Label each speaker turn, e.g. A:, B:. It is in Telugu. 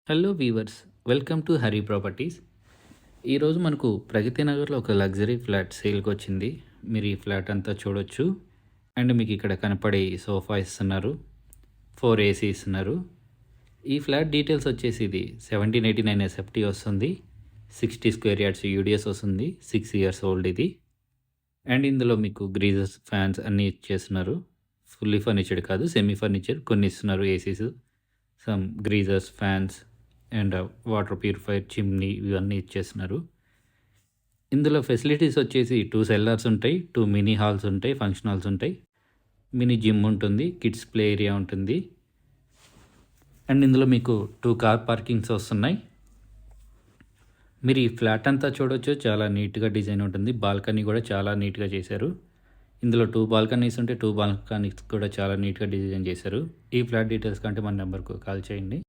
A: Hello weavers, welcome to Hari properties. ఈరోజు మనకు ప్రగతి నగర్లో ఒక లగ్జరీ ఫ్లాట్ సేల్కి వచ్చింది. మీరు ఈ ఫ్లాట్ అంతా చూడొచ్చు. అండ్ మీకు ఇక్కడ కనపడే సోఫా ఇస్తున్నారు, 4 ఏసీ ఇస్తున్నారు. ఈ ఫ్లాట్ డీటెయిల్స్ వచ్చేసి ఇది 1789 ఎస్ఎఫ్టీ వస్తుంది, 60 స్క్వేర్ యార్డ్స్ యూడిఎస్ వస్తుంది, 6 ఇయర్స్ ఓల్డ్ ఇది. అండ్ ఇందులో మీకు గ్రీజర్స్, ఫ్యాన్స్ అన్నీ ఇచ్చేస్తున్నారు. ఫుల్లీ ఫర్నిచర్డ్ కాదు, సెమీ ఫర్నిచర్ కొన్ని ఇస్తున్నారు. ACs, some geysers, fans and water purifier, chimney ఇవన్నీ ఇచ్చేస్తున్నారు. ఇందులో ఫెసిలిటీస్ వచ్చేసి 2 సెల్లార్స్ ఉంటాయి, 2 మినీ హాల్స్ ఉంటాయి, ఫంక్షన్ హాల్స్ ఉంటాయి, మినీ జిమ్ ఉంటుంది, కిడ్స్ ప్లే ఏరియా ఉంటుంది. అండ్ ఇందులో మీకు 2 కార్ పార్కింగ్స్ వస్తున్నాయి. మీరు ఈ ఫ్లాట్ అంతా చూడొచ్చు, చాలా నీట్గా డిజైన్ ఉంటుంది. బాల్కనీ కూడా చాలా నీట్గా చేశారు. ఇందులో 2 బాల్కనీస్ ఉంటే 2 బాల్కనీస్ కూడా చాలా నీట్గా డిజైన్ చేశారు. ఈ ఫ్లాట్ డీటెయిల్స్ కంటే మన నెంబర్కు కాల్ చేయండి.